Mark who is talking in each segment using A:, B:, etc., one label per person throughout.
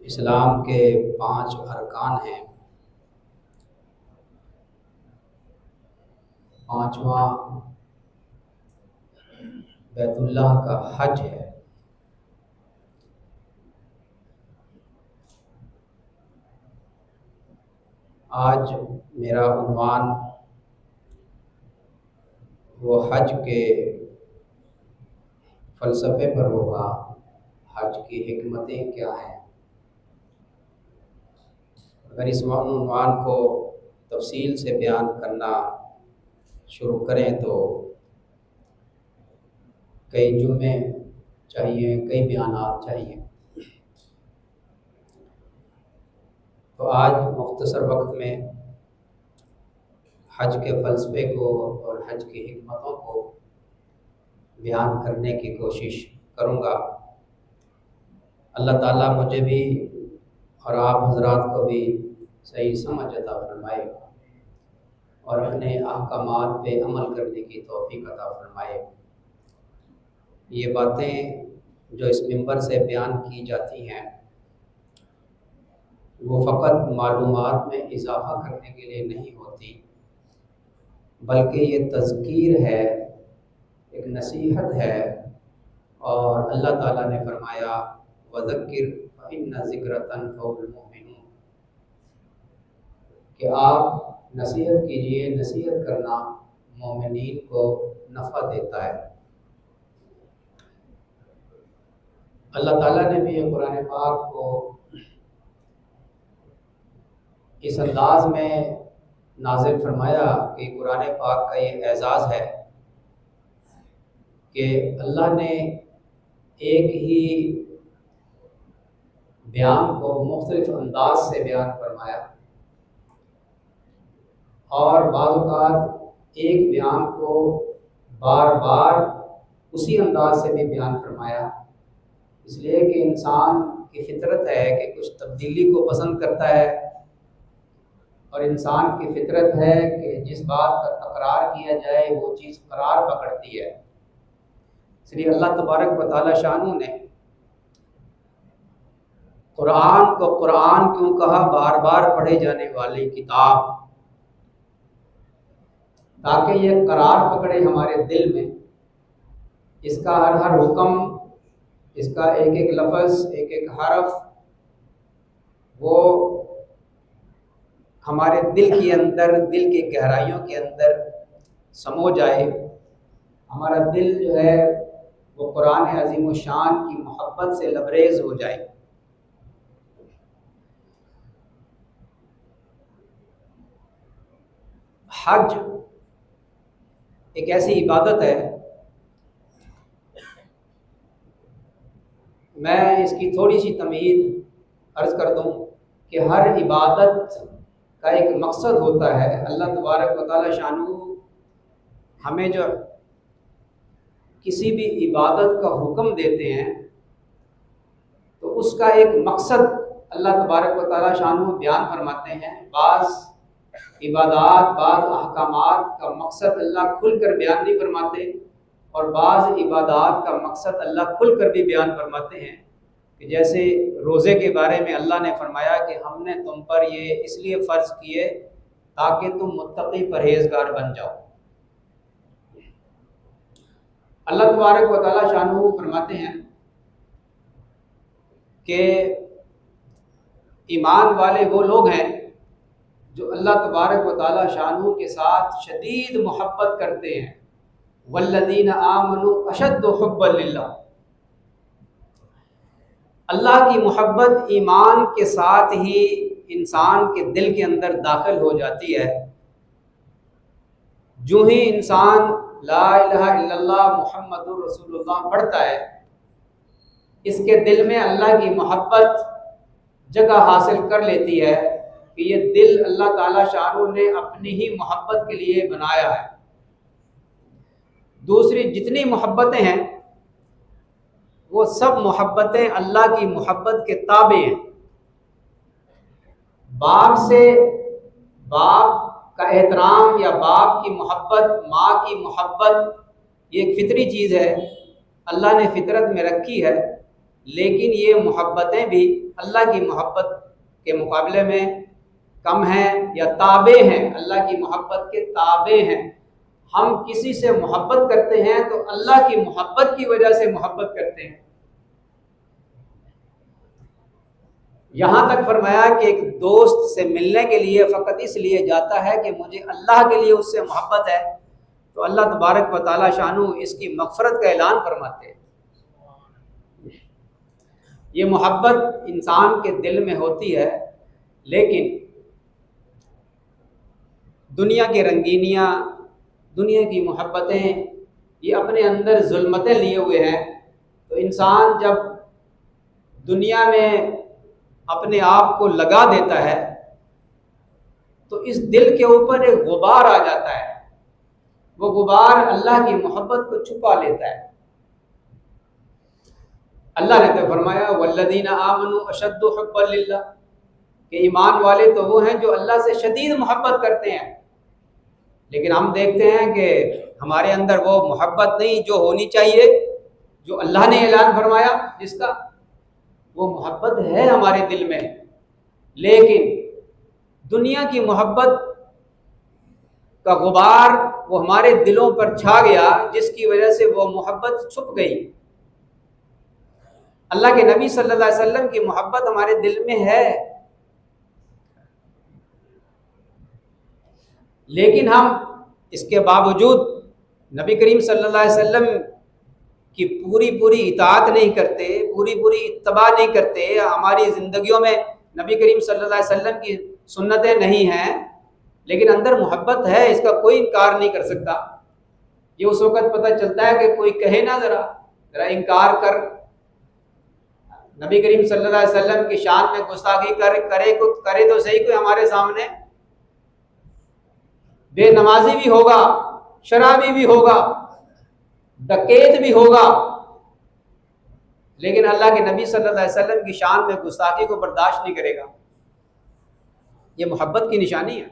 A: اسلام کے 5 ارکان ہیں۔ پانچواں بیت اللہ کا حج ہے۔ آج میرا عنوان وہ حج کے فلسفے پر ہوگا، حج کی حکمتیں کیا ہیں۔ اگر اس عنوان کو تفصیل سے بیان کرنا شروع کریں تو کئی جمعے چاہیے، کئی بیانات چاہیے۔ تو آج مختصر وقت میں حج کے فلسفے کو اور حج کی حکمتوں کو بیان کرنے کی کوشش کروں گا۔ اللہ تعالیٰ مجھے بھی اور آپ حضرات کو بھی صحیح سمجھ عطا فرمائے اور اپنے احکامات پہ عمل کرنے کی توفیق عطا فرمائے۔ یہ باتیں جو اس منبر سے بیان کی جاتی ہیں وہ فقط معلومات میں اضافہ کرنے کے لیے نہیں ہوتی، بلکہ یہ تذکیر ہے، ایک نصیحت ہے۔ اور اللہ تعالیٰ نے فرمایا وَذَكِّرْ فَإِنَّ ذِكْرَ تَنفَعُ الْمُؤْمِنِينَ کہ آپ نصیحت کیجئے، نصیحت کرنا مومنین کو نفع دیتا ہے۔ اللہ تعالیٰ نے بھی قرآن پاک کو اس انداز میں نازل فرمایا کہ قرآن پاک کا یہ اعزاز ہے کہ اللہ نے ایک ہی بیان کو مختلف انداز سے بیان فرمایا، اور بعض اوقات ایک بیان کو بار بار اسی انداز سے بھی بیان فرمایا، اس لیے کہ انسان کی فطرت ہے کہ کچھ تبدیلی کو پسند کرتا ہے، اور انسان کی فطرت ہے کہ جس بات کا تکرار کیا جائے وہ چیز قرار پکڑتی ہے۔ اس لیے اللہ تبارک و تعالی شانہ نے قرآن کو قرآن کیوں کہا، بار بار پڑھے جانے والی کتاب، تاکہ یہ قرار پکڑے ہمارے دل میں، اس کا ہر حکم، اس کا ایک ایک لفظ، ایک ایک حرف وہ ہمارے دل کے اندر، دل کی گہرائیوں کے اندر سمو جائے، ہمارا دل جو ہے وہ قرآن عظیم الشان کی محبت سے لبریز ہو جائے۔ حج ایک ایسی عبادت ہے، میں اس کی تھوڑی سی تمہید عرض کر دوں کہ ہر عبادت کا ایک مقصد ہوتا ہے۔ اللہ تبارک و تعالی شانہ ہمیں جو کسی بھی عبادت کا حکم دیتے ہیں تو اس کا ایک مقصد اللہ تبارک و تعالی شانہ بیان فرماتے ہیں۔ بعض عبادات، بعض احکامات کا مقصد اللہ کھل کر بیان نہیں فرماتے، اور بعض عبادات کا مقصد اللہ کھل کر بھی بیان فرماتے ہیں، کہ جیسے روزے کے بارے میں اللہ نے فرمایا کہ ہم نے تم پر یہ اس لیے فرض کیے تاکہ تم متقی پرہیزگار بن جاؤ۔ اللہ تبارک و تعالی شانہ فرماتے ہیں کہ ایمان والے وہ لوگ ہیں جو اللہ تبارک و تعالی شانہ کے ساتھ شدید محبت کرتے ہیں۔ والذین آمنوا اشد حبا للہ، اللہ کی محبت ایمان کے ساتھ ہی انسان کے دل کے اندر داخل ہو جاتی ہے۔ جو ہی انسان لا الہ الا اللہ محمد رسول اللہ پڑھتا ہے، اس کے دل میں اللہ کی محبت جگہ حاصل کر لیتی ہے کہ یہ دل اللہ تعالی شانہ نے اپنی ہی محبت کے لیے بنایا ہے۔ دوسری جتنی محبتیں ہیں وہ سب محبتیں اللہ کی محبت کے تابع ہیں۔ باپ سے باپ کا احترام یا باپ کی محبت، ماں کی محبت، یہ ایک فطری چیز ہے، اللہ نے فطرت میں رکھی ہے، لیکن یہ محبتیں بھی اللہ کی محبت کے مقابلے میں کم ہیں یا تابع ہیں، اللہ کی محبت کے تابع ہیں۔ ہم کسی سے محبت کرتے ہیں تو اللہ کی محبت کی وجہ سے محبت کرتے ہیں۔ یہاں تک فرمایا کہ ایک دوست سے ملنے کے لیے فقط اس لیے جاتا ہے کہ مجھے اللہ کے لیے اس سے محبت ہے، تو اللہ تبارک و تعالی شانہ اس کی مغفرت کا اعلان فرماتے ہیں۔ یہ محبت انسان کے دل میں ہوتی ہے، لیکن دنیا کی رنگینیاں، دنیا کی محبتیں، یہ اپنے اندر ظلمتیں لیے ہوئے ہیں۔ تو انسان جب دنیا میں اپنے آپ کو لگا دیتا ہے تو اس دل کے اوپر ایک غبار آ جاتا ہے، وہ غبار اللہ کی محبت کو چھپا لیتا ہے۔ اللہ نے تو فرمایا والذین آمنوا اشد حبا للہ، کہ ایمان والے تو وہ ہیں جو اللہ سے شدید محبت کرتے ہیں۔ لیکن ہم دیکھتے ہیں کہ ہمارے اندر وہ محبت نہیں جو ہونی چاہیے، جو اللہ نے اعلان فرمایا جس کا، وہ محبت ہے ہمارے دل میں، لیکن دنیا کی محبت کا غبار وہ ہمارے دلوں پر چھا گیا، جس کی وجہ سے وہ محبت چھپ گئی۔ اللہ کے نبی صلی اللہ علیہ وسلم کی محبت ہمارے دل میں ہے، لیکن ہم اس کے باوجود نبی کریم صلی اللہ علیہ وسلم کی پوری اطاعت نہیں کرتے، پوری اتباع نہیں کرتے، ہماری زندگیوں میں نبی کریم صلی اللہ علیہ وسلم کی سنتیں نہیں ہیں، لیکن اندر محبت ہے، اس کا کوئی انکار نہیں کر سکتا۔ یہ اس وقت پتہ چلتا ہے کہ کوئی کہے نا ذرا انکار کر، نبی کریم صلی اللہ علیہ وسلم کی شان میں گستاخی کرے تو صحیح کوئی ہمارے سامنے، بے نمازی بھی ہوگا، شرابی بھی ہوگا، ڈکیت بھی ہوگا، لیکن اللہ کے نبی صلی اللہ علیہ وسلم کی شان میں گستاخی کو برداشت نہیں کرے گا۔ یہ محبت کی نشانی ہے۔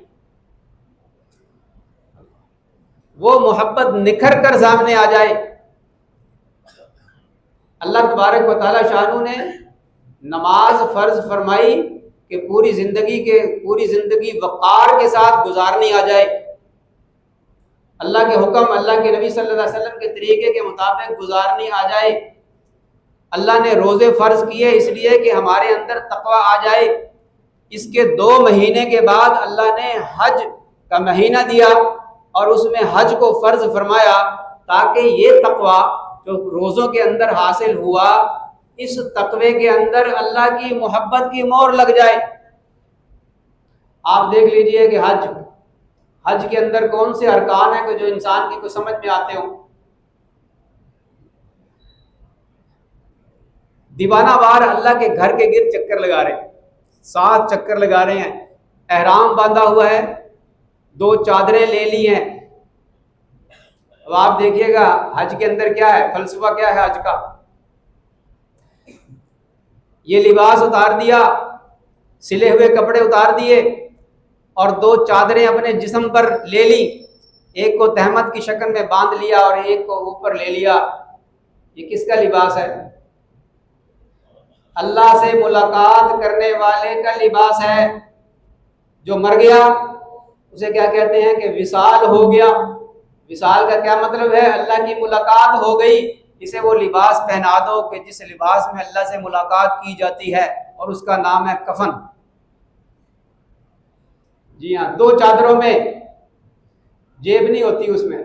A: وہ محبت نکھر کر سامنے آ جائے۔ اللہ تبارک و تعالی شانہ نے نماز فرض فرمائی کہ پوری زندگی وقار کے ساتھ گزارنی آ جائے، اللہ کے حکم، اللہ کے نبی صلی اللہ علیہ وسلم کے طریقے کے مطابق گزارنی آ جائے۔ اللہ نے روزے فرض کیے اس لیے کہ ہمارے اندر تقوی آ جائے۔ اس کے 2 مہینے کے بعد اللہ نے حج کا مہینہ دیا اور اس میں حج کو فرض فرمایا، تاکہ یہ تقوی جو روزوں کے اندر حاصل ہوا، اس تقوی کے اندر اللہ کی محبت کی مہر لگ جائے۔ آپ دیکھ لیجئے کہ حج کے اندر کون سے ارکان ہیں کہ جو انسان کی کو سمجھ میں آتے ہوں۔ دیوانہ وار اللہ کے گھر کے گرد چکر لگا رہے ہیں، 7 چکر لگا رہے ہیں، احرام باندھا ہوا ہے، 2 چادریں لے لی ہیں۔ اب آپ دیکھیے گا حج کے اندر کیا ہے، فلسفہ کیا ہے حج کا۔ یہ لباس اتار دیا، سلے ہوئے کپڑے اتار دیے اور 2 چادریں اپنے جسم پر لے لی، ایک کو تہمت کی شکل میں باندھ لیا اور ایک کو اوپر لے لیا۔ یہ کس کا لباس ہے؟ اللہ سے ملاقات کرنے والے کا لباس ہے۔ جو مر گیا اسے کیا کہتے ہیں کہ وصال ہو گیا۔ وصال کا کیا مطلب ہے؟ اللہ کی ملاقات ہو گئی، اسے وہ لباس پہنا دو کہ جس لباس میں اللہ سے ملاقات کی جاتی ہے، اور اس کا نام ہے کفن۔ جی ہاں، 2 چادروں میں جیب نہیں ہوتی اس میں۔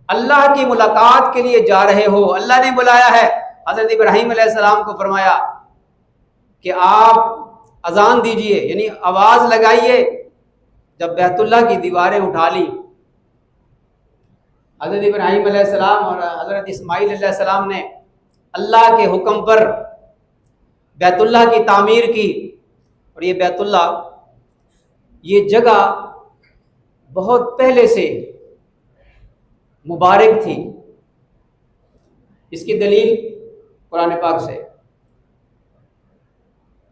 A: اللہ کی ملاقات کے لیے جا رہے ہو، اللہ نے بلایا ہے۔ حضرت ابراہیم علیہ السلام کو فرمایا کہ آپ اذان دیجئے، یعنی آواز لگائیے۔ جب بیت اللہ کی دیواریں اٹھا لی، حضرت ابراہیم علیہ السلام اور حضرت اسماعیل علیہ السلام نے اللہ کے حکم پر بیت اللہ کی تعمیر کی۔ اور یہ بیت اللہ، یہ جگہ بہت پہلے سے مبارک تھی۔ اس کی دلیل قرآن پاک سے،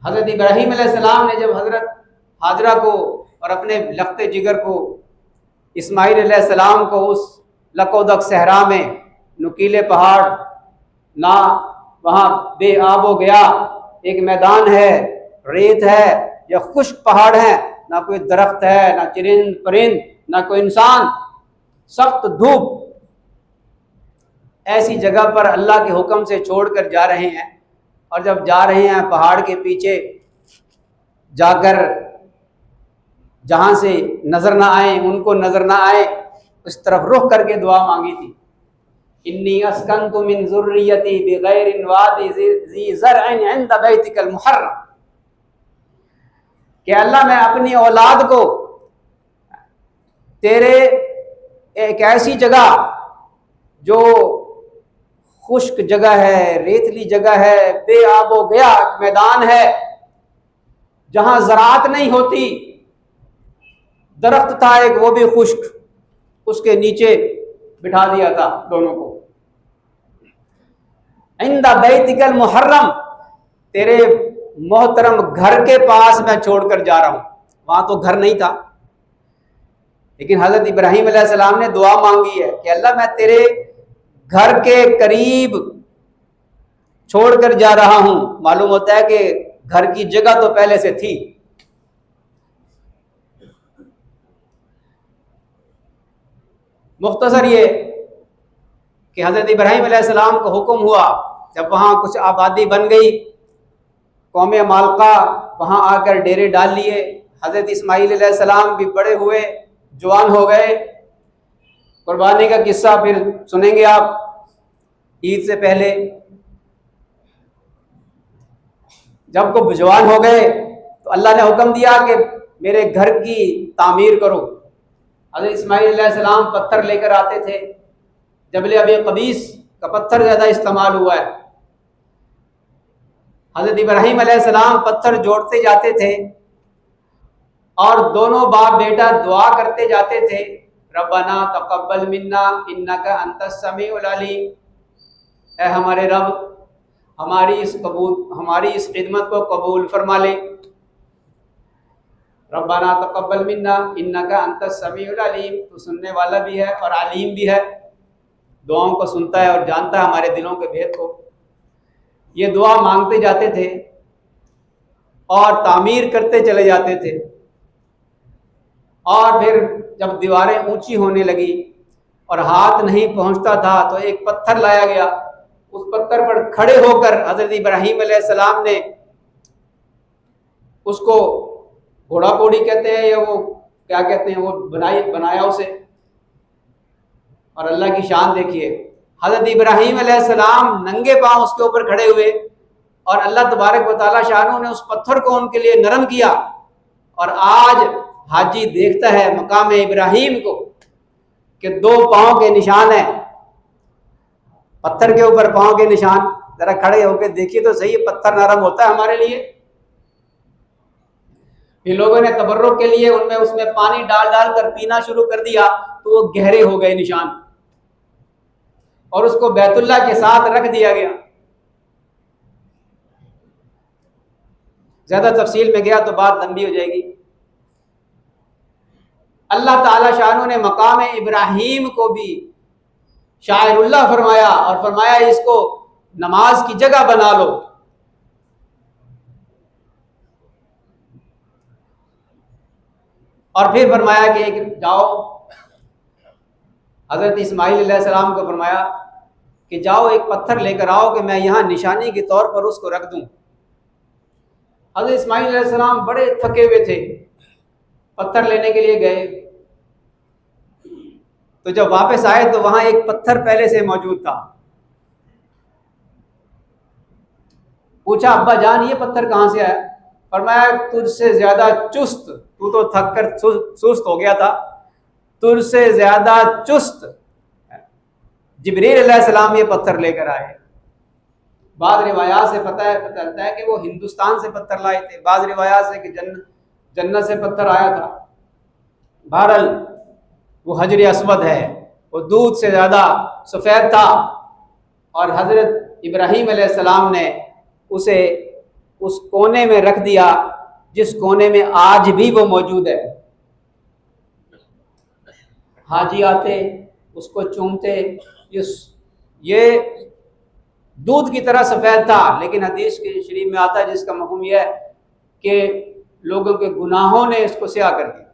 A: حضرت ابراہیم علیہ السلام نے جب حضرت ہاجرہ کو اور اپنے لخت جگر کو، اسماعیل علیہ السلام کو اس لکودک صحرا میں نکیلے پہاڑ، نہ وہاں بے آب و گیا ایک میدان ہے، ریت ہے یا خشک پہاڑ ہے، نہ کوئی درخت ہے، نہ چرند پرند، نہ کوئی انسان، سخت دھوپ، ایسی جگہ پر اللہ کے حکم سے چھوڑ کر جا رہے ہیں۔ اور جب جا رہے ہیں پہاڑ کے پیچھے جا کر جہاں سے نظر نہ آئے، ان کو نظر نہ آئے، اس طرف رخ کر کے دعا مانگی تھی، انی اسکنت من ذریتی بغیر واد ذی زرع عند بیتک المحرم، کہ اللہ میں اپنی اولاد کو تیرے ایک ایسی جگہ جو خشک جگہ ہے، ریتلی جگہ ہے، بے آب و گیا میدان ہے، جہاں زراعت نہیں ہوتی، درخت تھا ایک وہ بھی خشک، اس کے نیچے بٹھا دیا تھا دونوں کو، عند بیتک المحرم، تیرے محترم گھر کے پاس میں چھوڑ کر جا رہا ہوں۔ وہاں تو گھر نہیں تھا، لیکن حضرت ابراہیم علیہ السلام نے دعا مانگی ہے کہ اللہ میں تیرے گھر کے قریب چھوڑ کر جا رہا ہوں۔ معلوم ہوتا ہے کہ گھر کی جگہ تو پہلے سے تھی۔ مختصر یہ کہ حضرت ابراہیم علیہ السلام کو حکم ہوا، جب وہاں کچھ آبادی بن گئی، قوم مالکہ وہاں آ کر ڈیرے ڈال لیے، حضرت اسماعیل علیہ السلام بھی بڑے ہوئے، جوان ہو گئے۔ قربانی کا قصہ پھر سنیں گے آپ عید سے پہلے۔ جب وہ جوان ہو گئے تو اللہ نے حکم دیا کہ میرے گھر کی تعمیر کرو۔ حضرت اسماعیل علیہ السلام پتھر لے کر آتے تھے، جبل ابی قبیس کا پتھر زیادہ استعمال ہوا ہے۔ حضرت ابراہیم علیہ السلام پتھر جوڑتے جاتے تھے اور دونوں باپ بیٹا دعا کرتے جاتے تھے، ربنا تقبل منا انک انت السمیع العلیم، اے ہمارے رب ہماری اس خدمت کو قبول فرما لے۔ ربنا تقبل منا انک انت السمیع العلیم، تو سننے والا بھی ہے اور علیم بھی ہے، دعاؤں کو سنتا ہے اور جانتا ہے ہمارے دلوں کے بھید کو۔ یہ دعا مانگتے جاتے تھے اور تعمیر کرتے چلے جاتے تھے، اور پھر جب دیواریں اونچی ہونے لگی اور ہاتھ نہیں پہنچتا تھا تو ایک پتھر لایا گیا، اس پتھر پر کھڑے ہو کر حضرت ابراہیم علیہ السلام نے اس کو گھوڑا کوڑی کہتے ہیں یا وہ کیا کہتے ہیں، وہ بنایا اسے۔ اور اللہ کی شان دیکھیے، حضرت ابراہیم علیہ السلام ننگے پاؤں اس کے اوپر کھڑے ہوئے، اور اللہ تبارک و تعالیٰ شانہ نے اس پتھر کو ان کے لیے نرم کیا، اور آج حاجی دیکھتا ہے مقام ابراہیم کو کہ 2 پاؤں کے نشان ہیں، پتھر کے اوپر پاؤں کے نشان۔ ذرا کھڑے ہو کے دیکھیے تو صحیح، پتھر نرم ہوتا ہے ہمارے لیے؟ یہ لوگوں نے تبرک کے لیے اس میں پانی ڈال ڈال کر پینا شروع کر دیا تو وہ گہرے ہو گئے نشان، اور اس کو بیت اللہ کے ساتھ رکھ دیا گیا۔ زیادہ تفصیل میں گیا تو بات لمبی ہو جائے گی۔ اللہ تعالی شانہ نے مقام ابراہیم کو بھی شاعر اللہ فرمایا، اور فرمایا اس کو نماز کی جگہ بنا لو۔ اور پھر فرمایا کہ جاؤ، حضرت اسماعیل علیہ السلام کو فرمایا کہ جاؤ ایک پتھر لے کر آؤ کہ میں یہاں نشانی کے طور پر اس کو رکھ دوں۔ حضرت اسماعیل علیہ السلام بڑے تھکے ہوئے تھے، پتھر لینے کے لیے گئے، تو جب واپس آئے تو وہاں ایک پتھر پہلے سے موجود تھا۔ پوچھا ابا جان یہ پتھر کہاں سے آیا؟ فرمایا تجھ سے زیادہ چست، تو تو تھک کر سست ہو گیا تھا، تجھ سے زیادہ چست جبریل علیہ السلام یہ پتھر لے کر آئے۔ بعض روایات سے پتہ چلتا ہے کہ وہ ہندوستان سے پتھر لائے تھے، بعض روایات سے کہ جنت سے پتھر آیا تھا۔ بہرحال وہ حجر اسود ہے، وہ دودھ سے زیادہ سفید تھا، اور حضرت ابراہیم علیہ السلام نے اسے اس کونے میں رکھ دیا جس کونے میں آج بھی وہ موجود ہے۔ حاجی آتے اس کو چومتے، یہ دودھ کی طرح سفید تھا، لیکن حدیث کے شریف میں آتا ہے جس کا مفہوم یہ ہے کہ لوگوں کے گناہوں نے اس کو سیاہ کر دیا۔